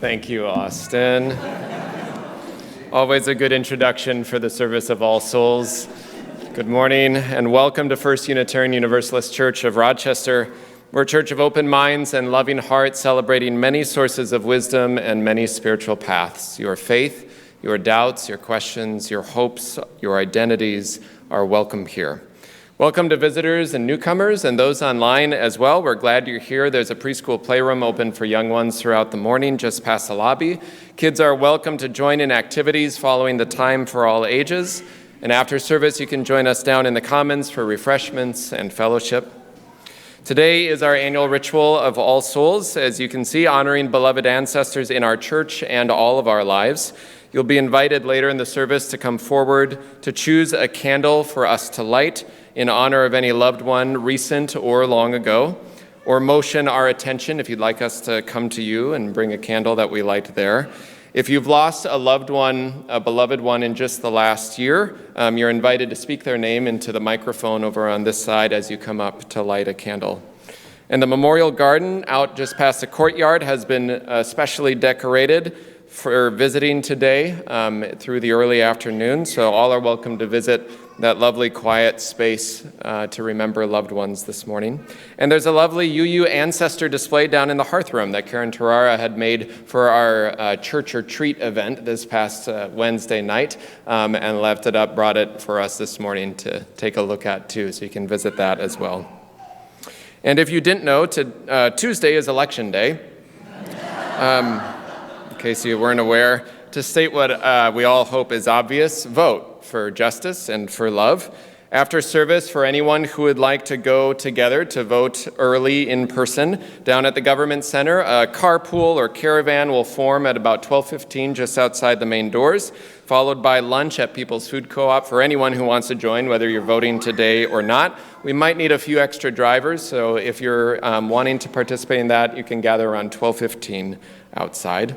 Thank you, Austin. Always a good introduction for the service of All Souls. Good morning and welcome to First Unitarian Universalist Church of Rochester. We're a church of open minds and loving hearts, celebrating many sources of wisdom and many spiritual paths. Your faith, your doubts, your questions, your hopes, your identities are welcome here. Welcome to visitors and newcomers and those online as well. We're glad you're here. There's a preschool playroom open for young ones throughout the morning just past the lobby. Kids are welcome to join in activities following the time for all ages. And after service, you can join us down in the commons for refreshments and fellowship. Today is our annual ritual of All Souls, as you can see, honoring beloved ancestors in our church and all of our lives. You'll be invited later in the service to come forward to choose a candle for us to light in honor of any loved one, recent or long ago, or motion our attention if you'd like us to come to you and bring a candle that we light there. If you've lost a loved one, a beloved one in just the last year, you're invited to speak their name into the microphone over on this side as you come up to light a candle. And the memorial garden out just past the courtyard has been specially decorated for visiting today through the early afternoon, so all are welcome to visit that lovely quiet space to remember loved ones this morning. And there's a lovely UU ancestor display down in the hearth room that Karen Terrara had made for our church or treat event this past Wednesday night and left it up, brought it for us this morning to take a look at too, so you can visit that as well. And if you didn't know, Tuesday is election day. In case you weren't aware, to state what we all hope is obvious, vote for justice and for love. After service, for anyone who would like to go together to vote early in person, down at the Government Center, a carpool or caravan will form at about 12:15 just outside the main doors, followed by lunch at People's Food Co-op for anyone who wants to join, whether you're voting today or not. We might need a few extra drivers, so if you're wanting to participate in that, you can gather around 12:15 outside.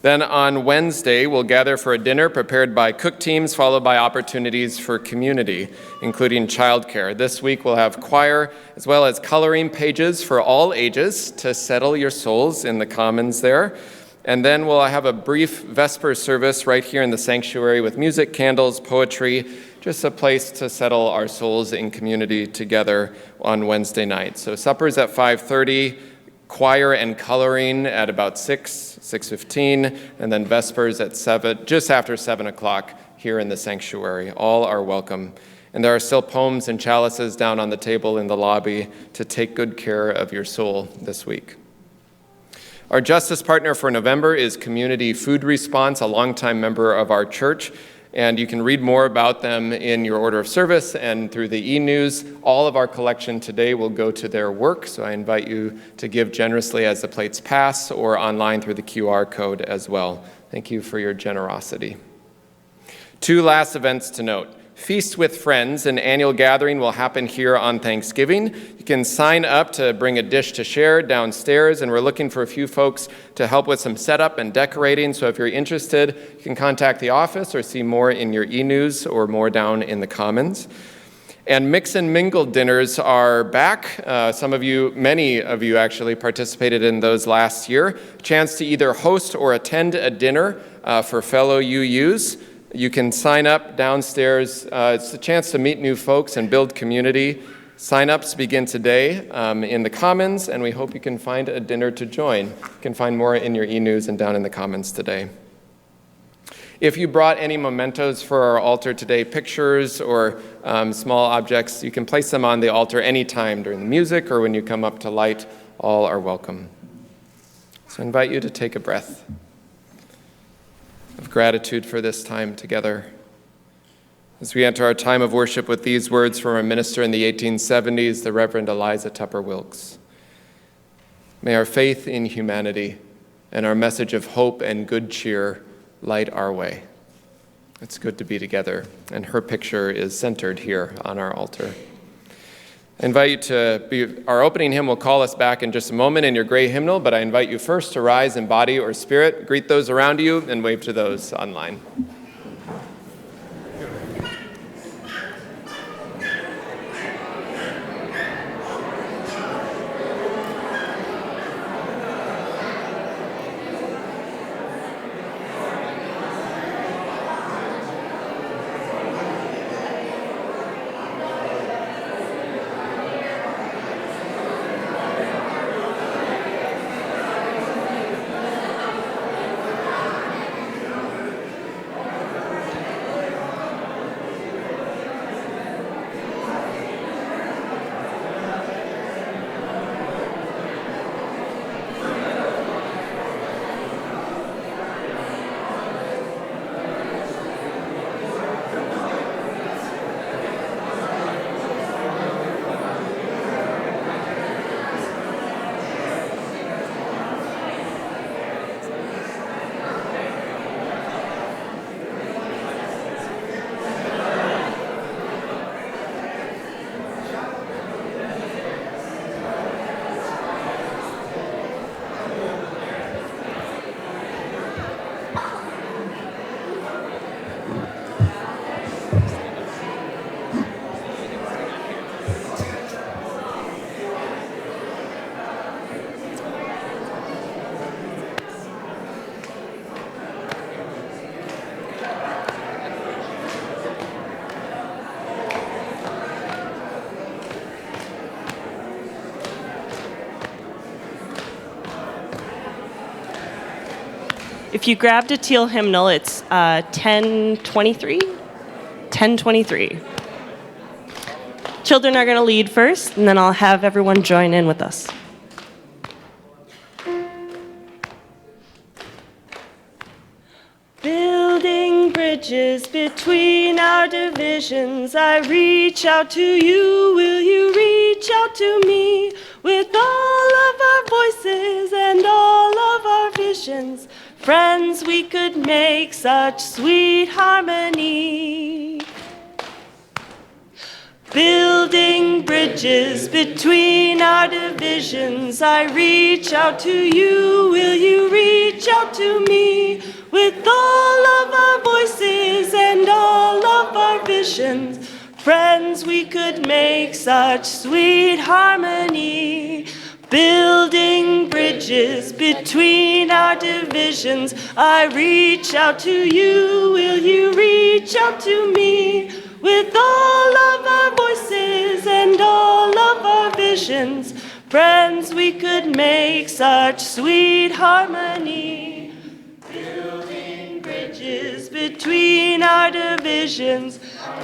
Then on Wednesday, we'll gather for a dinner prepared by cook teams, followed by opportunities for community, including childcare. This week, we'll have choir, as well as coloring pages for all ages to settle your souls in the commons there. And then we'll have a brief Vesper service right here in the sanctuary with music, candles, poetry, just a place to settle our souls in community together on Wednesday night. So supper's at 5:30. Choir and coloring at about 6:15, and then Vespers at 7, just after 7 o'clock here in the sanctuary. All are welcome. And there are still poems and chalices down on the table in the lobby to take good care of your soul this week. Our justice partner for November is Community Food Response, a longtime member of our church. And you can read more about them in your order of service and through the e-news. All of our collection today will go to their work, so I invite you to give generously as the plates pass or online through the QR code as well. Thank you for your generosity. Two last events to note. Feast with Friends, an annual gathering, will happen here on Thanksgiving. You can sign up to bring a dish to share downstairs, and we're looking for a few folks to help with some setup and decorating. So if you're interested, you can contact the office or see more in your e-news or more down in the commons. And Mix and Mingle dinners are back. Many of you actually participated in those last year. A chance to either host or attend a dinner for fellow UUs. You can sign up downstairs. It's a chance to meet new folks and build community. Sign-ups begin today in the Commons, and we hope you can find a dinner to join. You can find more in your e-news and down in the Commons today. If you brought any mementos for our altar today, pictures or small objects, you can place them on the altar anytime during the music or when you come up to light. All are welcome. So I invite you to take a breath of gratitude for this time together. As we enter our time of worship with these words from our minister in the 1870s, the Reverend Eliza Tupper Wilkes. May our faith in humanity and our message of hope and good cheer light our way. It's good to be together, and her picture is centered here on our altar. I invite you to our opening hymn will call us back in just a moment in your gray hymnal, but I invite you first to rise in body or spirit, greet those around you, and wave to those online. If you grabbed a teal hymnal, it's 1023. 1023. Children are going to lead first, and then I'll have everyone join in with us. Building bridges between our divisions, I reach out to you, will you reach out to me? With all of our voices and all of our visions, friends, we could make such sweet harmony. Building bridges between our divisions, I reach out to you, will you reach out to me? With all of our voices and all of our visions, friends, we could make such sweet harmony. Building bridges between our divisions, I reach out to you, will you reach out to me? With all of our voices and all of our visions, friends, we could make such sweet harmony. Building bridges between our divisions,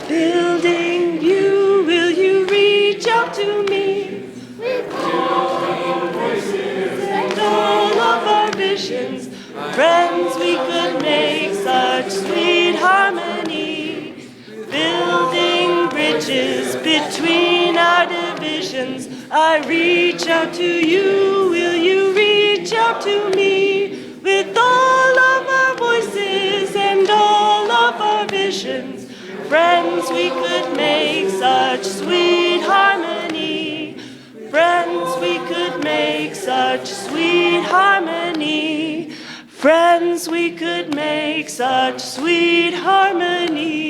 building you, will you reach out to me? With all our voices and all of our visions, friends, we could make such sweet harmony. Building bridges between our divisions, I reach out to you, will you reach out to me? With all of our voices and all of our visions, friends, we could make such sweet harmony. Friends, we could make such sweet harmony. Friends, we could make such sweet harmony.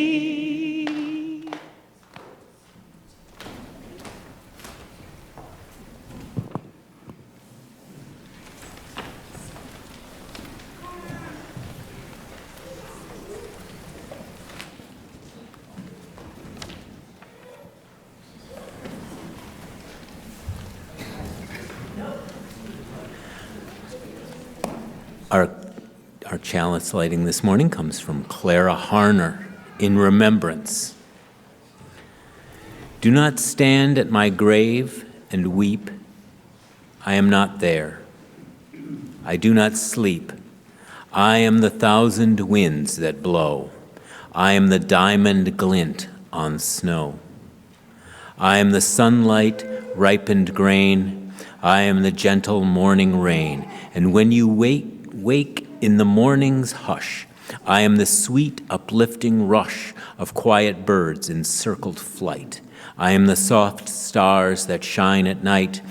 Our chalice lighting this morning comes from Clara Harner, in remembrance. Do not stand at my grave and weep. I am not there. I do not sleep. I am the thousand winds that blow. I am the diamond glint on snow. I am the sunlight, ripened grain. I am the gentle morning rain. And when you wake in the morning's hush, I am the sweet, uplifting rush of quiet birds in circled flight. I am the soft stars that shine at night.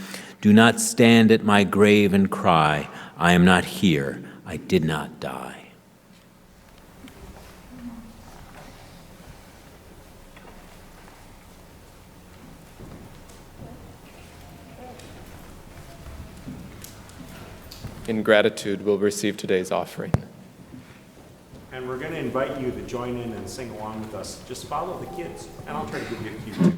Do not stand at my grave and cry. I am not here. I did not die. In gratitude, we'll receive today's offering. And we're going to invite you to join in and sing along with us. Just follow the kids, and I'll try to give you a cue too.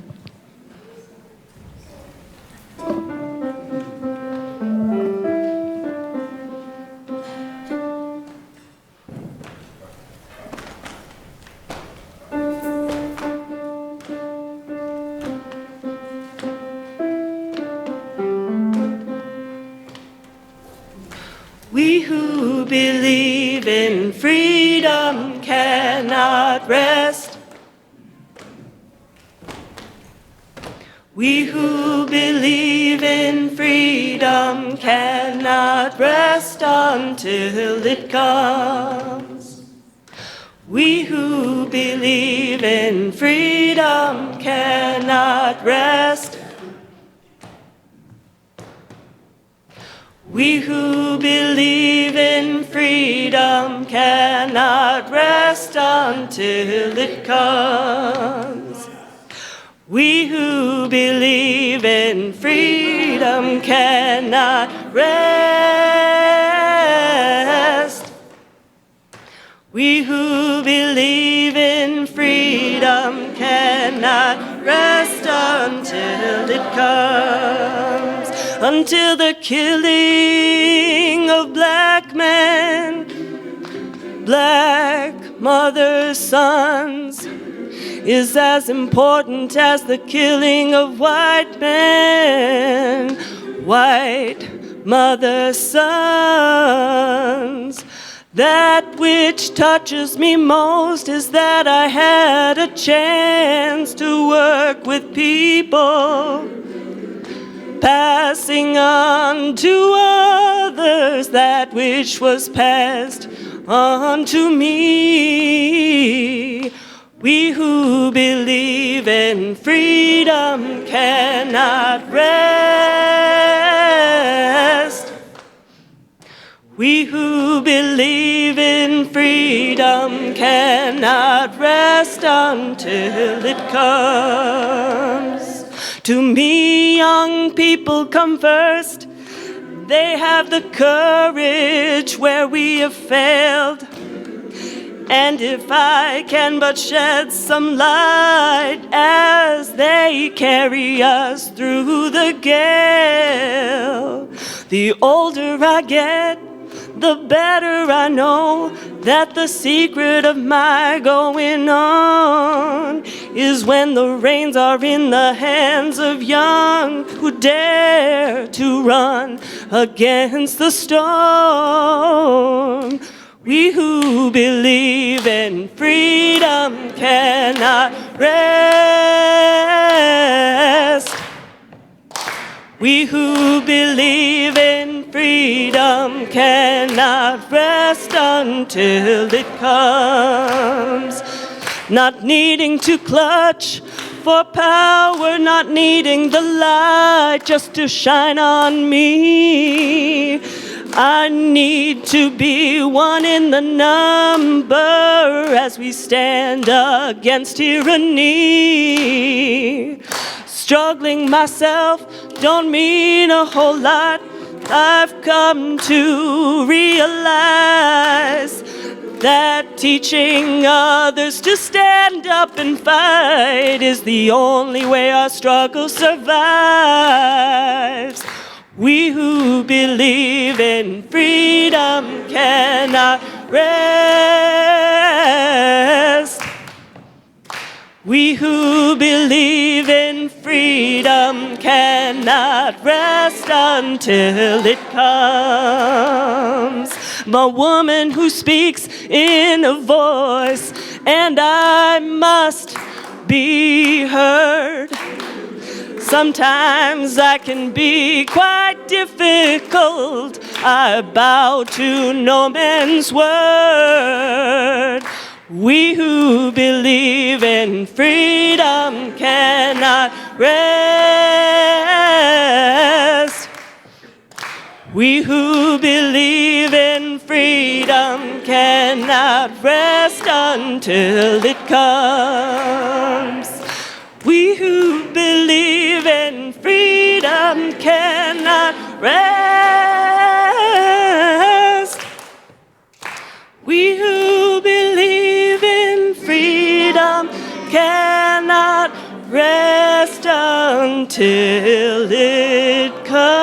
We who believe in freedom cannot rest. We who believe in freedom cannot rest until it comes. We who believe in freedom cannot rest. We who believe in freedom cannot rest until it comes. We who believe in freedom cannot rest. We who believe in freedom cannot rest until it comes. Until the killing of black men black mother's sons is as important as the killing of white men. White mother's sons. That which touches me most is that I had a chance to work with people, passing on to others that which was passed on to me. We who believe in freedom cannot rest. We who believe in freedom cannot rest until it comes. To me, young people come first. They have the courage where we have failed. And if I can but shed some light as they carry us through the gale, the older I get, the better I know that the secret of my going on is when the reins are in the hands of young who dare to run against the storm. We who believe in freedom cannot rest. We who believe in freedom cannot rest until it comes. Not needing to clutch for power, not needing the light just to shine on me. I need to be one in the number as we stand against tyranny. Struggling myself don't mean a whole lot. I've come to realize that teaching others to stand up and fight is the only way our struggle survives. We who believe in freedom cannot rest. We who believe in freedom cannot rest until it comes. The woman who speaks in a voice, and I must be heard. Sometimes I can be quite difficult. I bow to no man's word. We who believe in freedom cannot rest. We who believe in freedom cannot rest until it comes. We who believe in freedom cannot rest. We who believe in freedom cannot rest until it comes.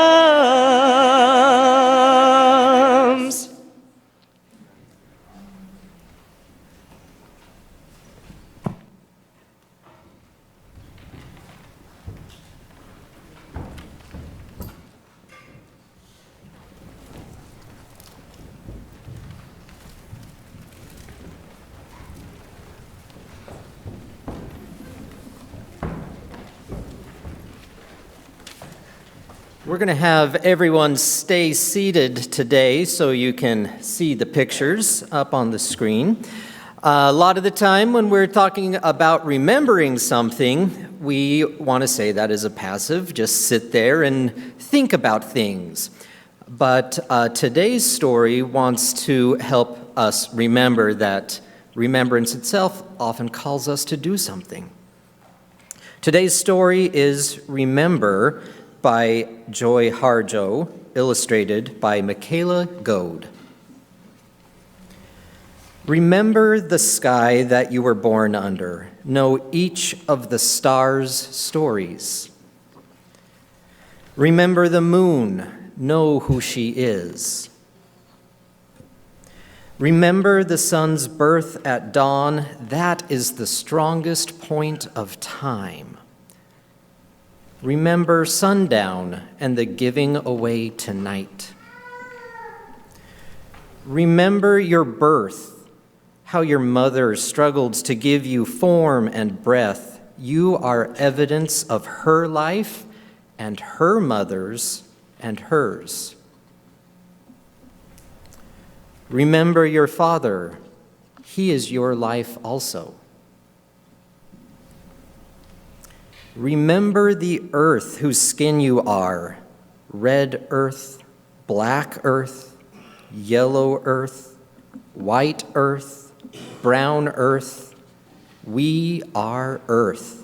We're going to have everyone stay seated today so you can see the pictures up on the screen. A lot of the time when we're talking about remembering something, we want to say that is a passive, just sit there and think about things. But today's story wants to help us remember that remembrance itself often calls us to do something. Today's story is Remember by Joy Harjo, illustrated by Michaela Goad. Remember the sky that you were born under. Know each of the stars' stories. Remember the moon. Know who she is. Remember the sun's birth at dawn. That is the strongest point of time. Remember sundown and the giving away tonight. Remember your birth, how your mother struggled to give you form and breath. You are evidence of her life and her mother's and hers. Remember your father. He is your life also. Remember the earth whose skin you are, red earth, black earth, yellow earth, white earth, brown earth. We are earth.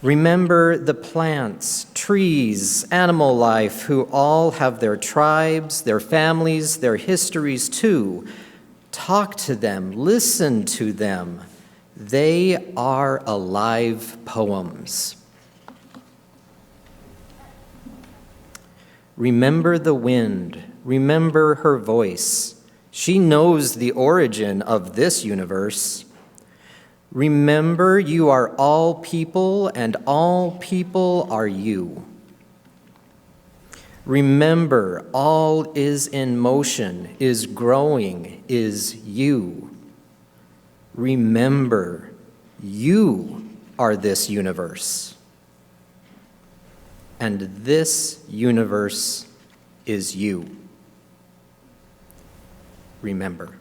Remember the plants, trees, animal life, who all have their tribes, their families, their histories too. Talk to them, listen to them. They are alive poems. Remember the wind, remember her voice. She knows the origin of this universe. Remember you are all people and all people are you. Remember all is in motion, is growing, is you. Remember, you are this universe. And this universe is you. Remember.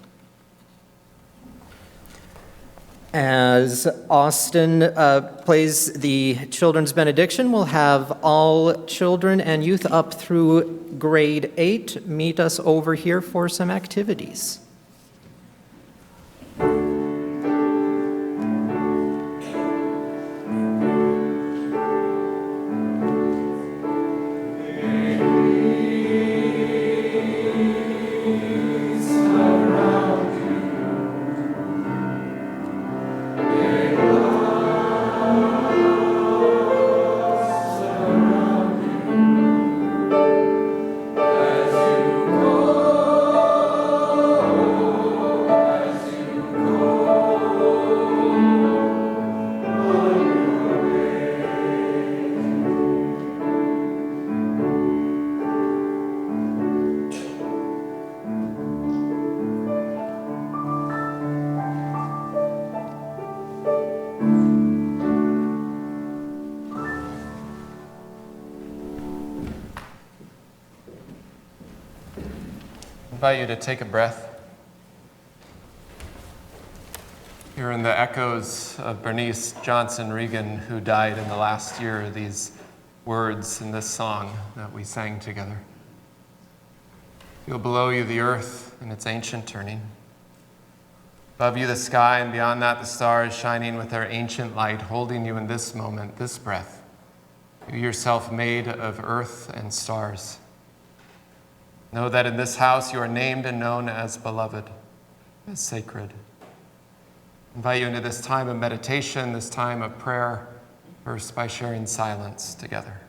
As Austin plays the children's benediction, we'll have all children and youth up through grade 8 meet us over here for some activities. I invite you to take a breath. Here in the echoes of Bernice Johnson Regan, who died in the last year, these words in this song that we sang together. Feel below you the earth and its ancient turning. Above you the sky, and beyond that the stars shining with their ancient light, holding you in this moment, this breath. You yourself made of earth and stars. Know that in this house you are named and known as beloved, as sacred. Invite you into this time of meditation, this time of prayer, first by sharing silence together.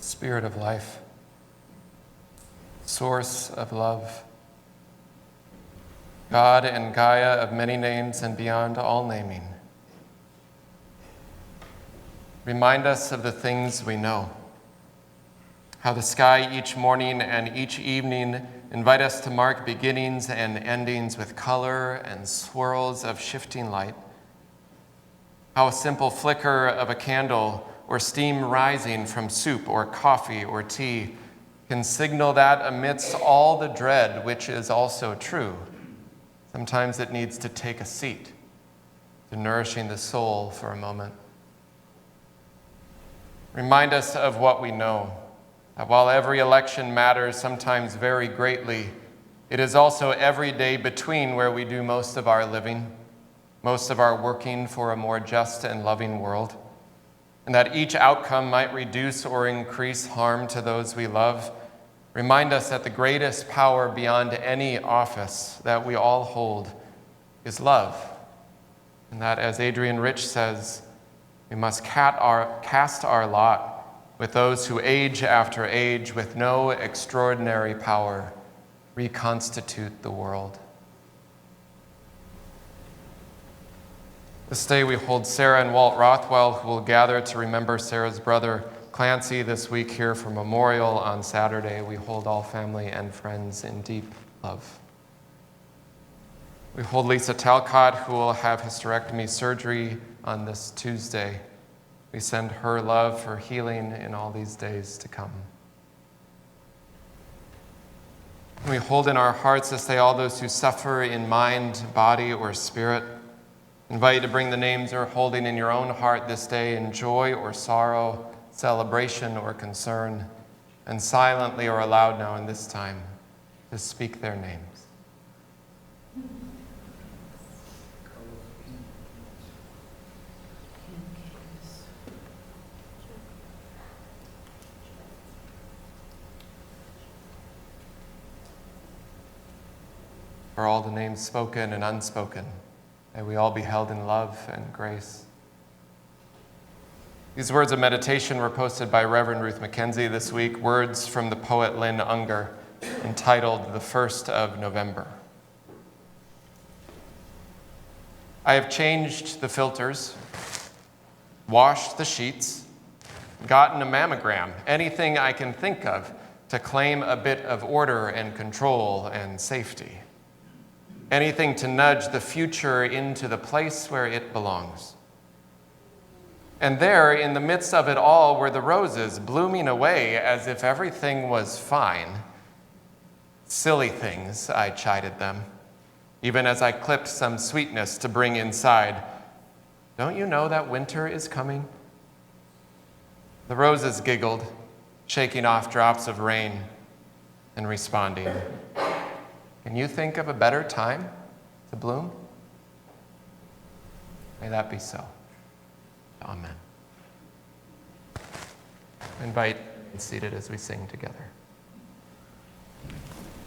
Spirit of life, source of love, God and Gaia of many names and beyond all naming. Remind us of the things we know, how the sky each morning and each evening invite us to mark beginnings and endings with color and swirls of shifting light, how a simple flicker of a candle or steam rising from soup or coffee or tea can signal that amidst all the dread, which is also true, sometimes it needs to take a seat to nourishing the soul for a moment. Remind us of what we know, that while every election matters sometimes very greatly, It is also every day between where we do most of our living, most of our working for a more just and loving world, and that each outcome might reduce or increase harm to those we love. Remind us that the greatest power beyond any office that we all hold is love, and that, as Adrian Rich says, we must cast our lot with those who age after age, with no extraordinary power, reconstitute the world. This day we hold Sarah and Walt Rothwell, who will gather to remember Sarah's brother Clancy this week here for Memorial on Saturday. We hold all family and friends in deep love. We hold Lisa Talcott, who will have hysterectomy surgery on this Tuesday. We send her love for healing in all these days to come. We hold in our hearts this day all those who suffer in mind, body, or spirit. Invite you to bring the names you're holding in your own heart this day in joy or sorrow, celebration or concern, and silently or aloud now in this time to speak their names. For all the names spoken and unspoken, may we all be held in love and grace. These words of meditation were posted by Reverend Ruth McKenzie this week, words from the poet Lynn Unger, entitled The 1st of November. I have changed the filters, washed the sheets, gotten a mammogram, anything I can think of to claim a bit of order and control and safety. Anything to nudge the future into the place where it belongs. And there, in the midst of it all, were the roses blooming away as if everything was fine. Silly things, I chided them, even as I clipped some sweetness to bring inside. Don't you know that winter is coming? The roses giggled, shaking off drops of rain and responding, can you think of a better time to bloom? May that be so. Amen. I invite you to be seated as we sing together.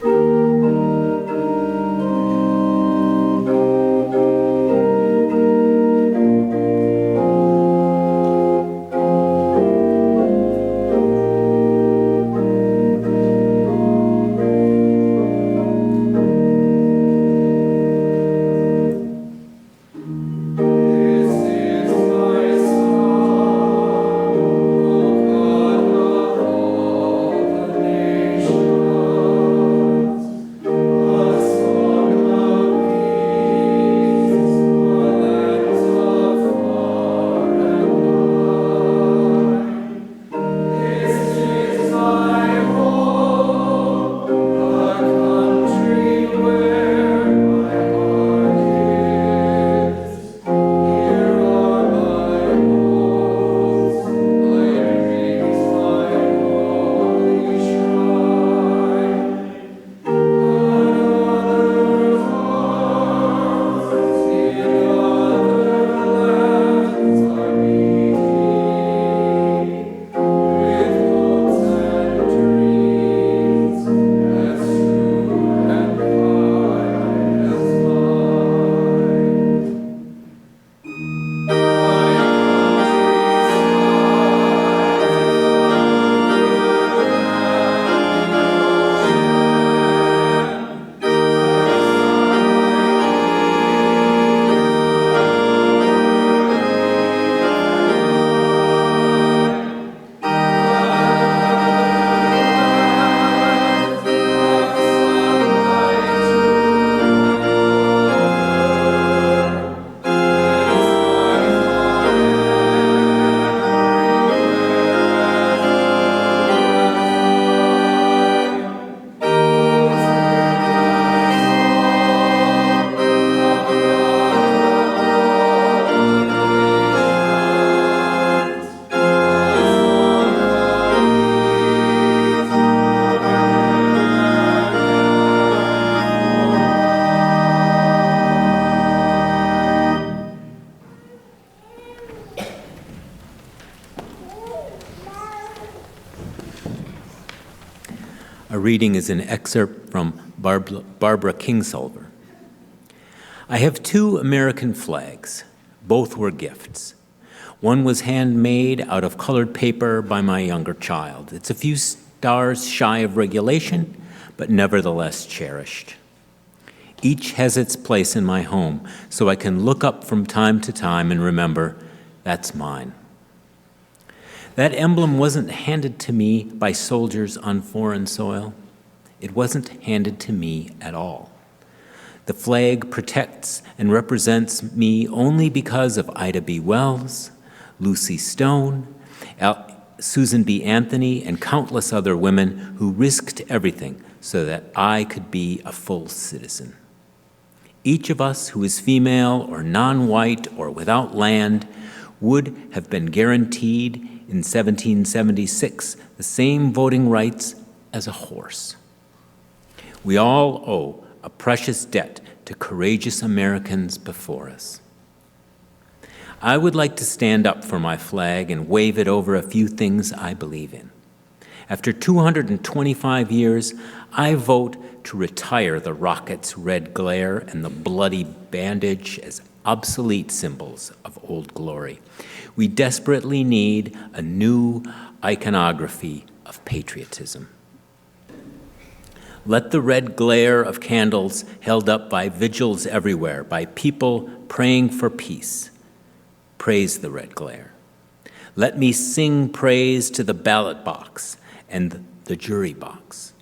Amen. A reading is an excerpt from Barbara Kingsolver. I have 2 American flags. Both were gifts. One was handmade out of colored paper by my younger child. It's a few stars shy of regulation, but nevertheless cherished. Each has its place in my home, so I can look up from time to time and remember, that's mine. That emblem wasn't handed to me by soldiers on foreign soil. It wasn't handed to me at all. The flag protects and represents me only because of Ida B. Wells, Lucy Stone, Susan B. Anthony, and countless other women who risked everything so that I could be a full citizen. Each of us who is female or non-white or without land would have been guaranteed in 1776 the same voting rights as a horse. We all owe a precious debt to courageous Americans before us. I would like to stand up for my flag and wave it over a few things I believe in. After 225 years, I vote to retire the rocket's red glare and the bloody bandage as obsolete symbols of old glory. We desperately need a new iconography of patriotism. Let the red glare of candles held up by vigils everywhere, by people praying for peace, praise the red glare. Let me sing praise to the ballot box and the jury box.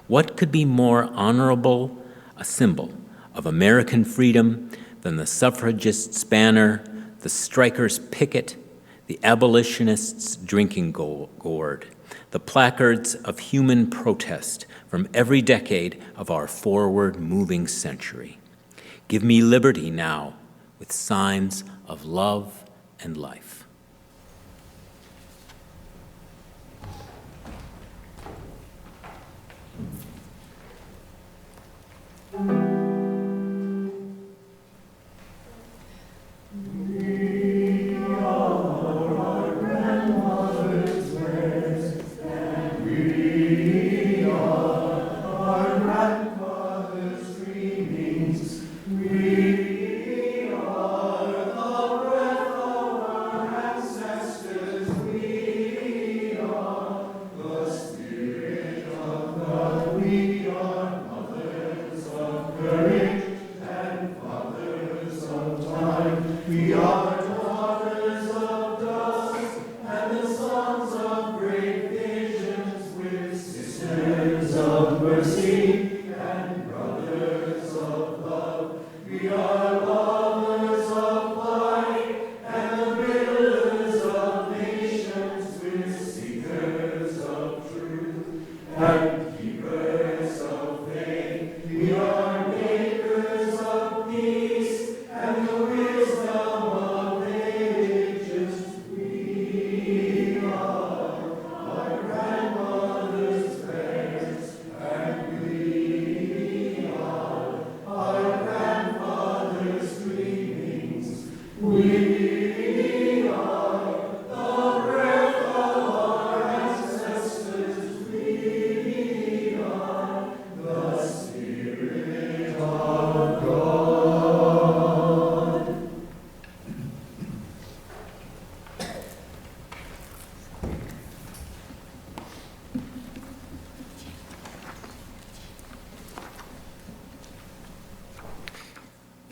What could be more honorable a symbol of American freedom than the suffragists' banner, the strikers' picket, the abolitionists' drinking gourd, the placards of human protest from every decade of our forward-moving century? Give me liberty now with signs of love and life.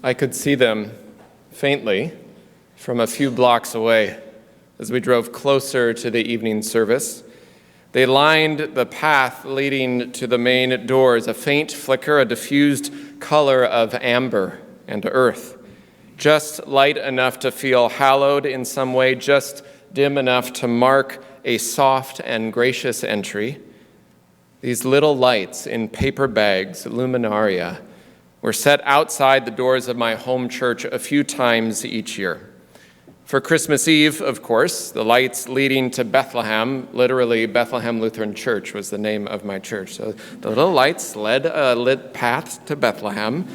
I could see them faintly from a few blocks away as we drove closer to the evening service. They lined the path leading to the main doors, a faint flicker, a diffused color of amber and earth, just light enough to feel hallowed in some way, just dim enough to mark a soft and gracious entry. These little lights in paper bags, luminaria, were set outside the doors of my home church a few times each year. For Christmas Eve, of course, the lights leading to Bethlehem, literally Bethlehem Lutheran Church was the name of my church. So the little lights led a lit path to Bethlehem,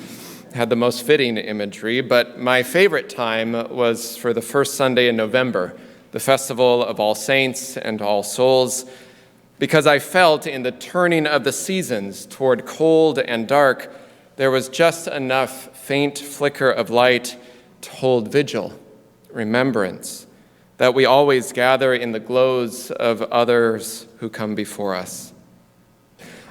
had the most fitting imagery, but my favorite time was for the first Sunday in November, the festival of All Saints and All Souls. because I felt in the turning of the seasons toward cold and dark, there was just enough faint flicker of light to hold vigil, remembrance, that we always gather in the glows of others who come before us.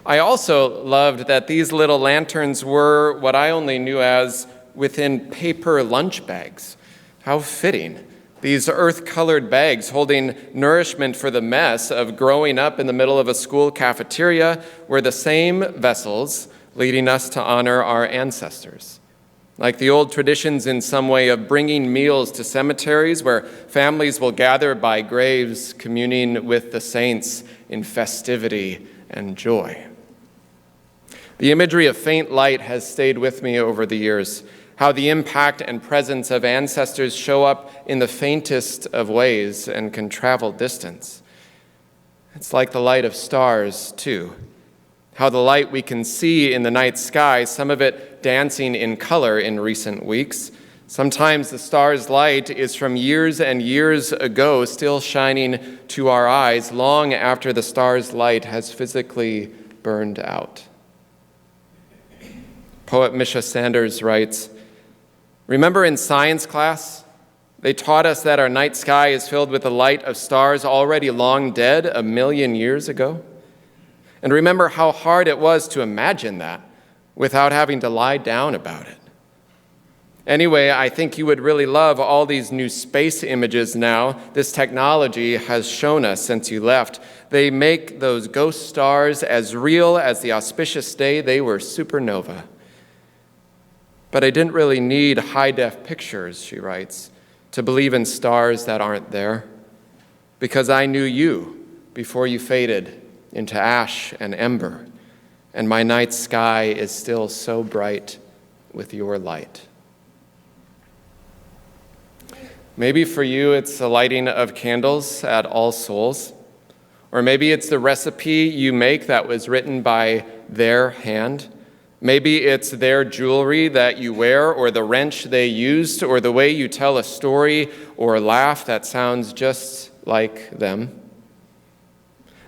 I also loved that these little lanterns were what I only knew as within paper lunch bags. How fitting. These earth-colored bags holding nourishment for the mess of growing up in the middle of a school cafeteria were the same vessels leading us to honor our ancestors. Like the old traditions in some way of bringing meals to cemeteries where families will gather by graves, communing with the saints in festivity and joy. The imagery of faint light has stayed with me over the years, how the impact and presence of ancestors show up in the faintest of ways and can travel distance. It's like the light of stars, too. How the light we can see in the night sky, some of it dancing in color in recent weeks. Sometimes the star's light is from years and years ago, still shining to our eyes long after the star's light has physically burned out. Poet Misha Sanders writes, "Remember in science class, they taught us that our night sky is filled with the light of stars already long dead 1,000,000 years ago? And remember how hard it was to imagine that without having to lie down about it. Anyway, I think you would really love all these new space images now this technology has shown us since you left. They make those ghost stars as real as the auspicious day they were supernova. But I didn't really need high-def pictures," she writes, "to believe in stars that aren't there, because I knew you before you faded into ash and ember, and my night sky is still so bright with your light." Maybe for you it's the lighting of candles at All Souls, or maybe it's the recipe you make that was written by their hand. Maybe it's their jewelry that you wear, or the wrench they used, or the way you tell a story or laugh that sounds just like them.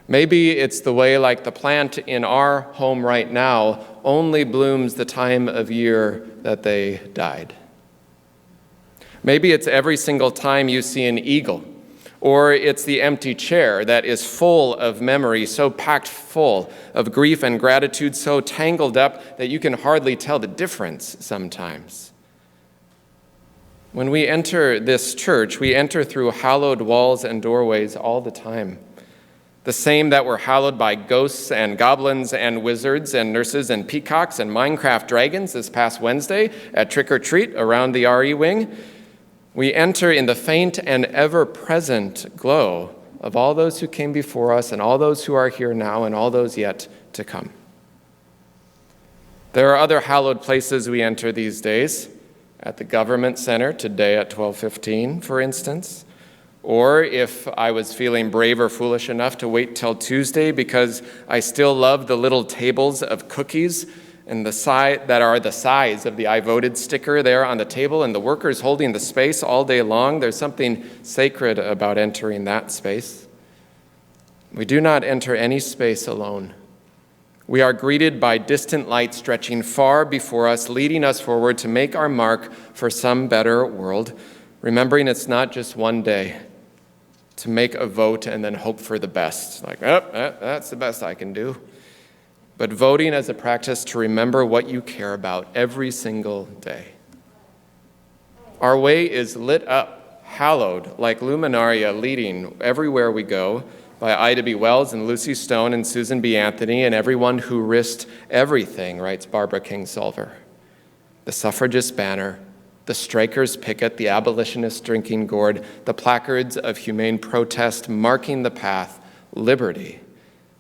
Maybe it's the way, like the plant in our home right now, only blooms the time of year that they died. Maybe it's every single time you see an eagle, or it's the empty chair that is full of memory, so packed full of grief and gratitude, so tangled up that you can hardly tell the difference sometimes. When we enter this church, we enter through hallowed walls and doorways all the time. The same that were hallowed by ghosts and goblins and wizards and nurses and peacocks and Minecraft dragons this past Wednesday at Trick or Treat around the RE wing. We enter in the faint and ever-present glow of all those who came before us and all those who are here now and all those yet to come. There are other hallowed places we enter these days, at the Government Center today at 12:15, for instance. Or if I was feeling brave or foolish enough to wait till Tuesday because I still love the little tables of cookies and that are the size of the I voted sticker there on the table and the workers holding the space all day long, there's something sacred about entering that space. We do not enter any space alone. We are greeted by distant light stretching far before us, leading us forward to make our mark for some better world, remembering it's not just one day to make a vote and then hope for the best. Like, that's the best I can do. But voting as a practice to remember what you care about every single day. Our way is lit up, hallowed, like luminaria leading everywhere we go by Ida B. Wells and Lucy Stone and Susan B. Anthony and everyone who risked everything, writes Barbara Kingsolver. The suffragist banner, the strikers' picket, the abolitionist drinking gourd, the placards of humane protest marking the path, liberty,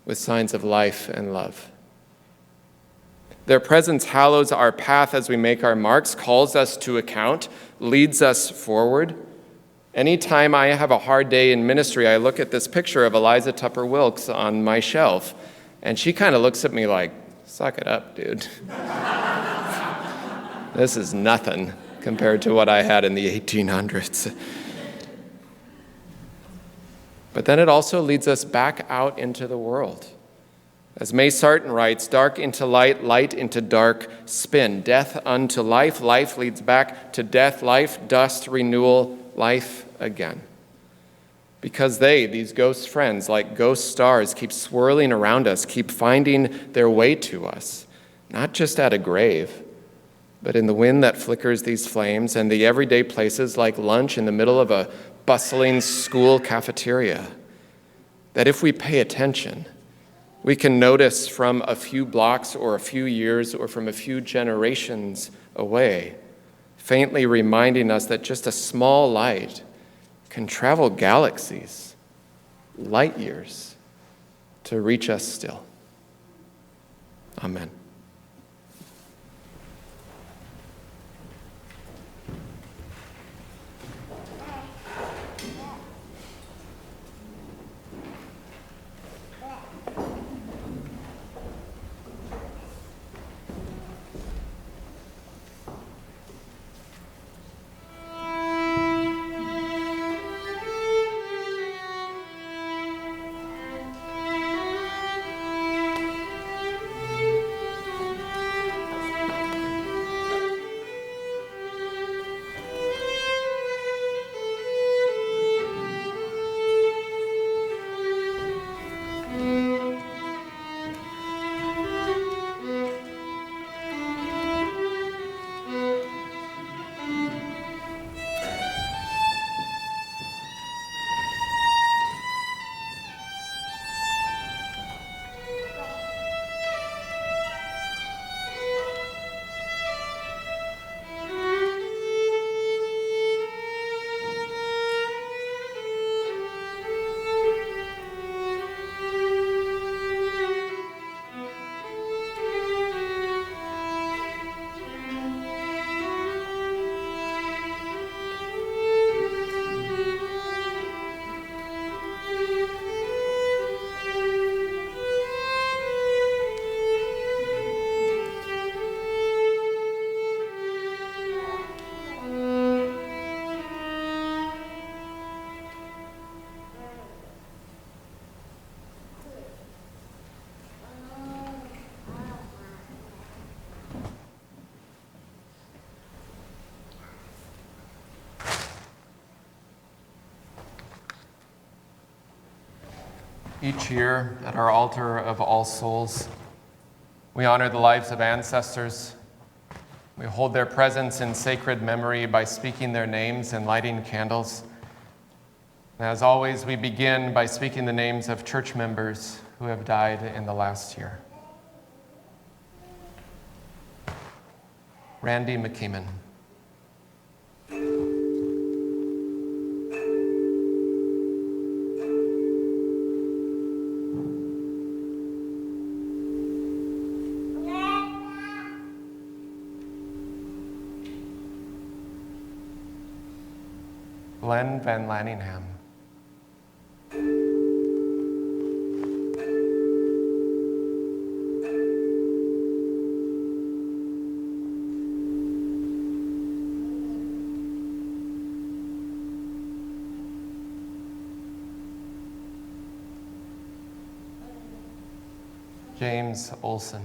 with signs of life and love. Their presence hallows our path as we make our marks, calls us to account, leads us forward. Anytime I have a hard day in ministry, I look at this picture of Eliza Tupper Wilkes on my shelf, and she kind of looks at me like, suck it up, dude. This is nothing compared to what I had in the 1800s. But then it also leads us back out into the world. As May Sarton writes, dark into light, light into dark, spin. Death unto life, life leads back to death, life, dust, renewal, life again. Because they, these ghost friends, like ghost stars, keep swirling around us, keep finding their way to us, not just at a grave, but in the wind that flickers these flames and the everyday places like lunch in the middle of a bustling school cafeteria. That if we pay attention, we can notice from a few blocks or a few years or from a few generations away, faintly reminding us that just a small light can travel galaxies, light years, to reach us still. Amen. Each year at our altar of All Souls, we honor the lives of ancestors. We hold their presence in sacred memory by speaking their names and lighting candles. And as always, we begin by speaking the names of church members who have died in the last year. Randy McKeeman. Glenn Van Lanningham. James Olson.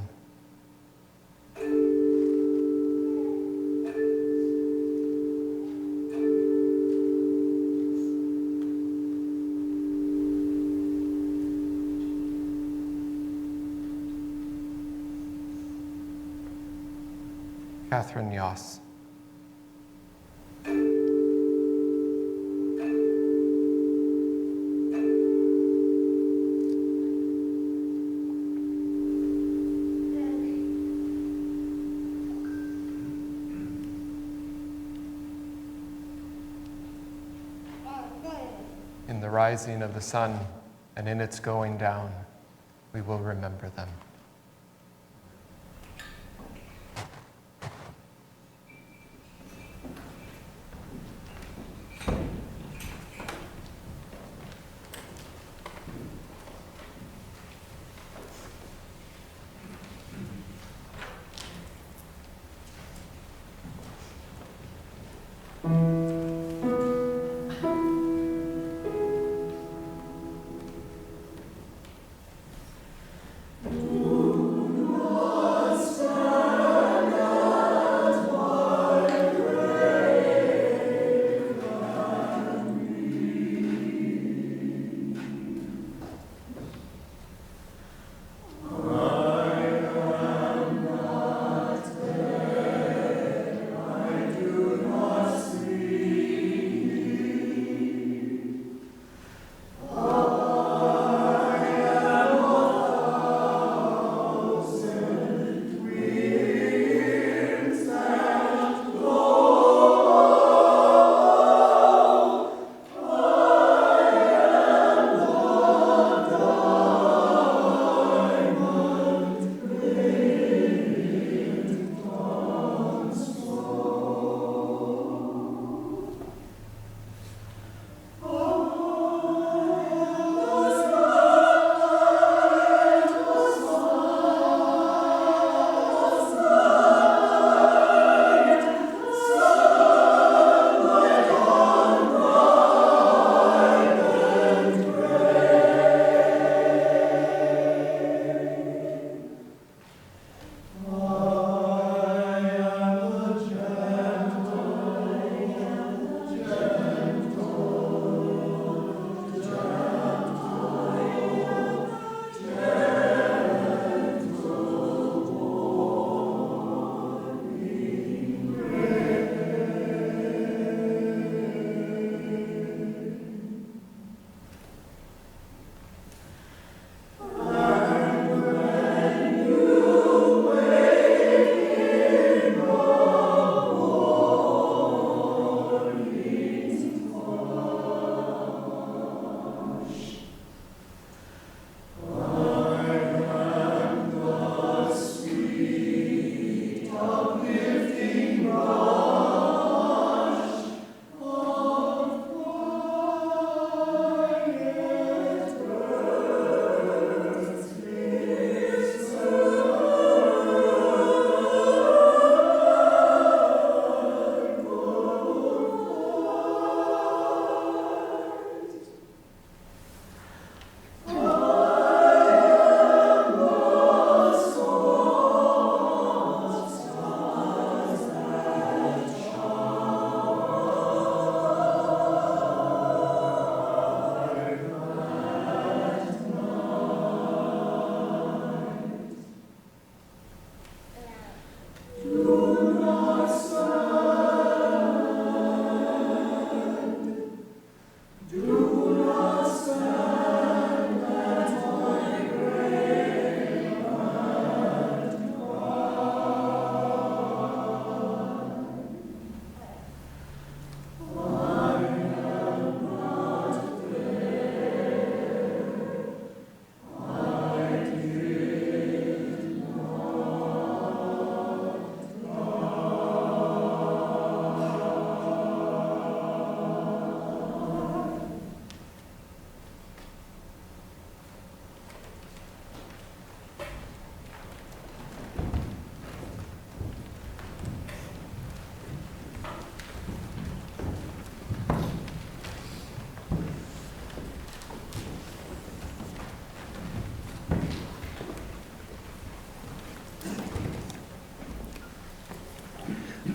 Catherine Yoss. In the rising of the sun and in its going down, we will remember them.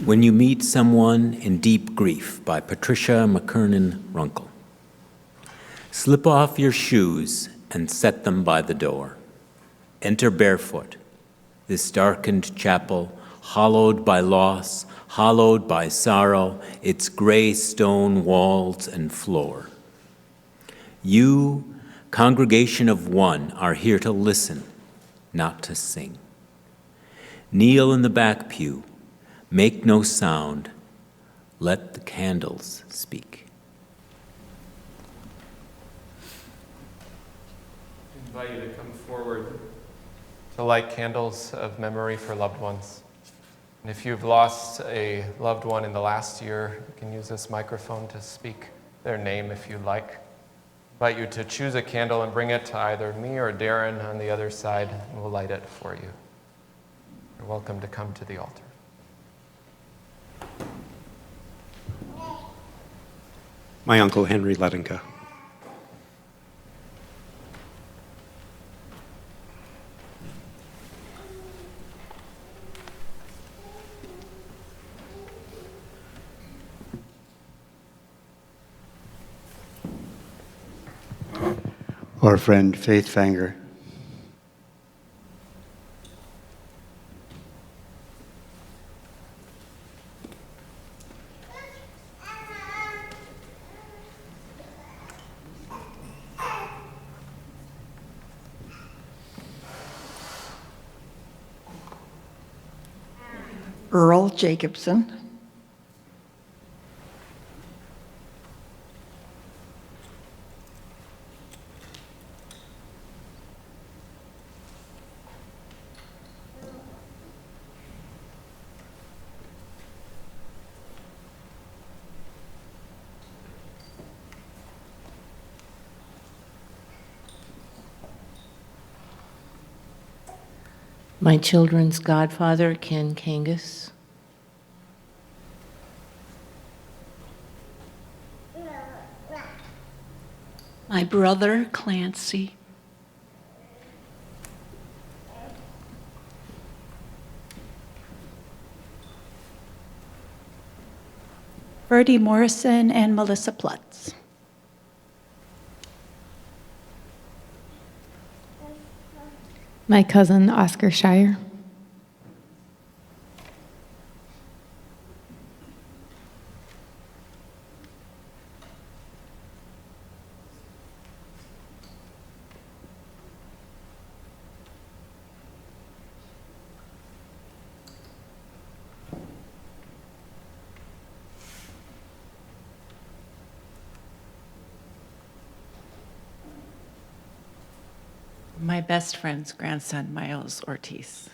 When You Meet Someone in Deep Grief by Patricia McKernan Runkle. Slip off your shoes and set them by the door. Enter barefoot, this darkened chapel, hollowed by loss, hollowed by sorrow, its gray stone walls and floor. You, congregation of one, are here to listen, not to sing. Kneel in the back pew, make no sound, let the candles speak. I invite you to come forward to light candles of memory for loved ones. And if you've lost a loved one in the last year, you can use this microphone to speak their name if you like. I invite you to choose a candle and bring it to either me or Darren on the other side, and we'll light it for you. You're welcome to come to the altar. My uncle Henry Ledinka. Our friend Faith Fanger. Earl Jacobson. My children's godfather, Ken Kangas. My brother, Clancy. Bertie Morrison and Melissa Plutz. My cousin, Oscar Shire. My best friend's grandson, Miles Ortiz.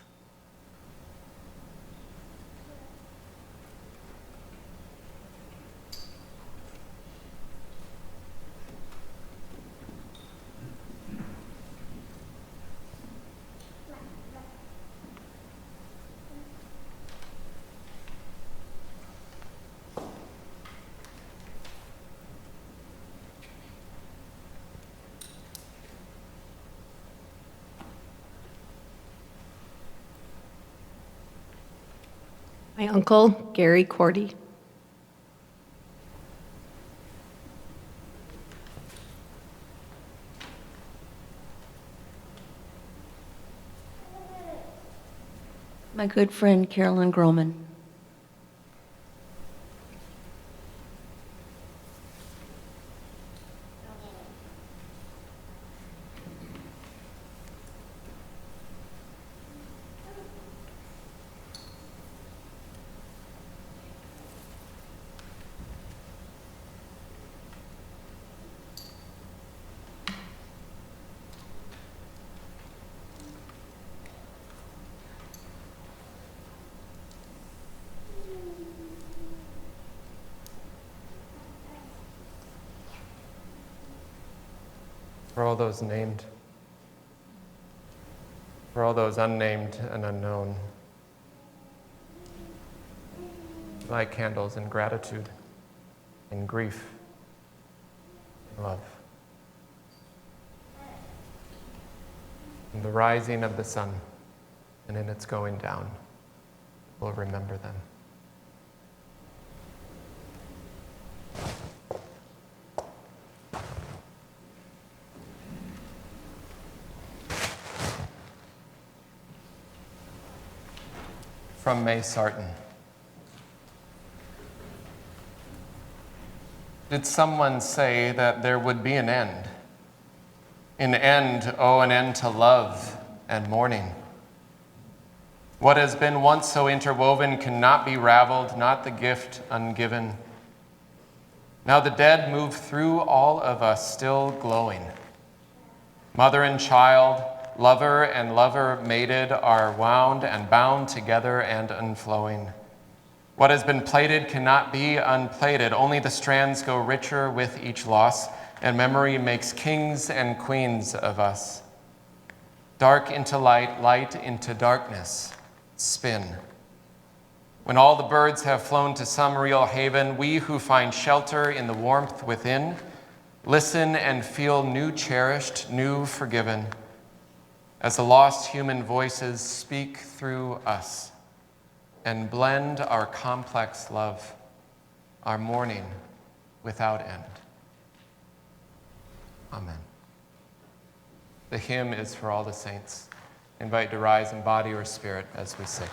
My uncle, Gary Cordy. My good friend, Carolyn Groman. For all those named, for all those unnamed and unknown, light candles in gratitude, in grief, in love. In the rising of the sun and in its going down, we'll remember them. from May Sarton. Did someone say that there would be an end? An end, oh, an end to love and mourning. What has been once so interwoven cannot be raveled, not the gift ungiven. Now the dead move through all of us, still glowing. Mother and child, lover and lover mated, are wound and bound together and unflowing. What has been plated cannot be unplated. Only the strands go richer with each loss, and memory makes kings and queens of us. Dark into light, light into darkness, spin. When all the birds have flown to some real haven, we who find shelter in the warmth within, listen and feel new cherished, new forgiven, as the lost human voices speak through us and blend our complex love, our mourning without end. Amen. The hymn is for all the saints. I invite you to rise in body or spirit as we sing.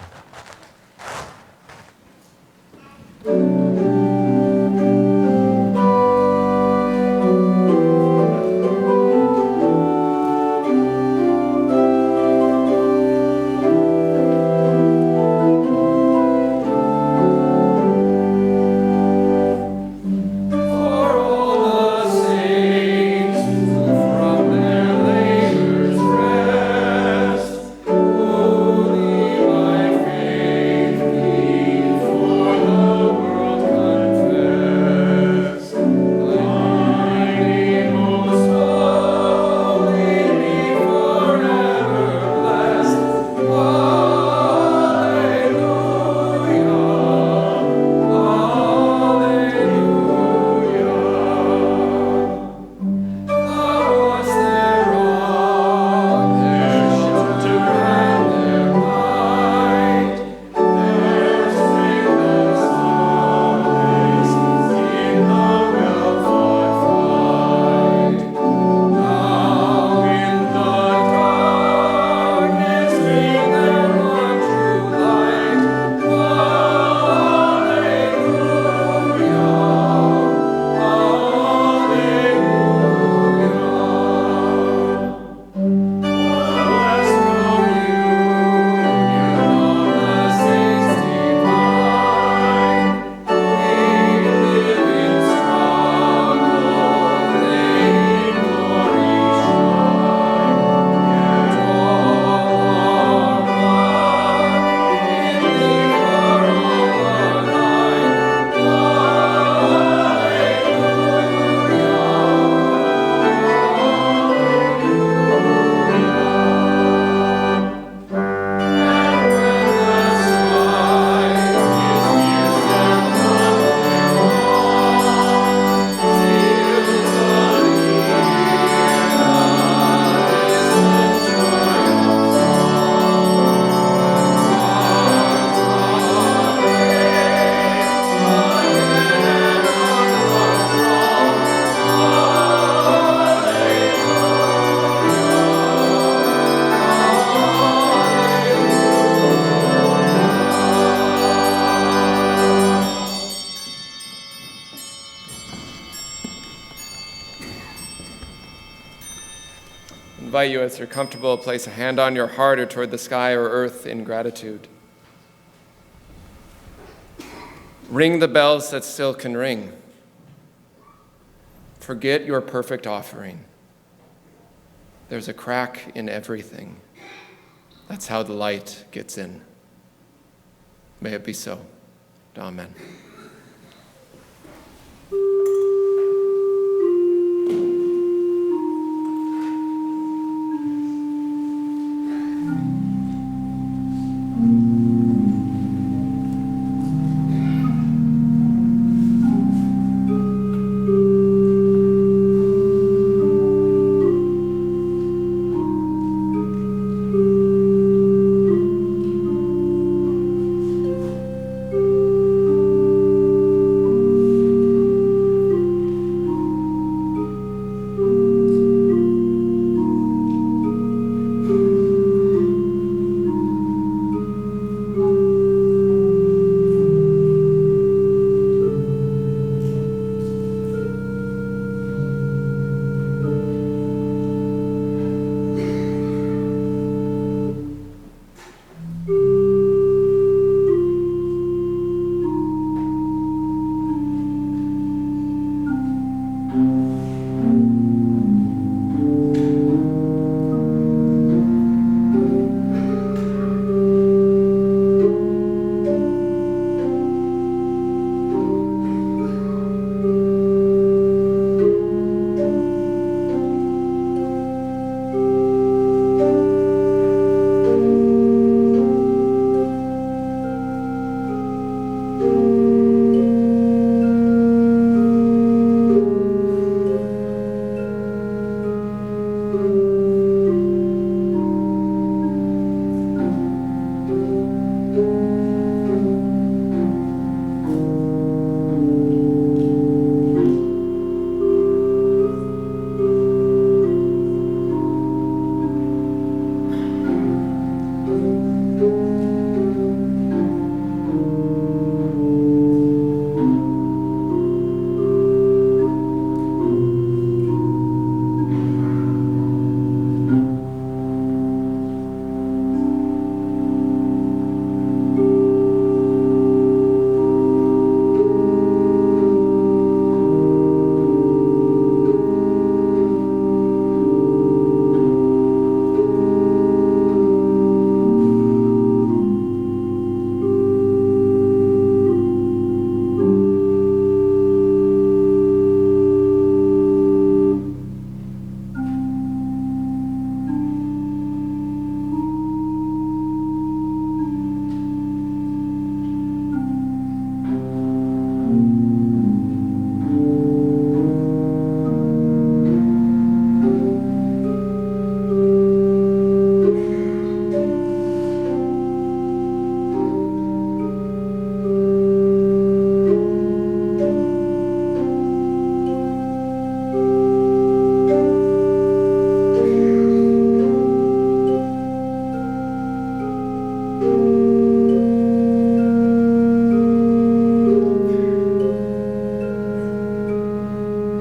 Invite you, as you're comfortable, place a hand on your heart or toward the sky or earth in gratitude. Ring the bells that still can ring. Forget your perfect offering. There's a crack in everything. That's how the light gets in. May it be so. Amen.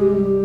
you.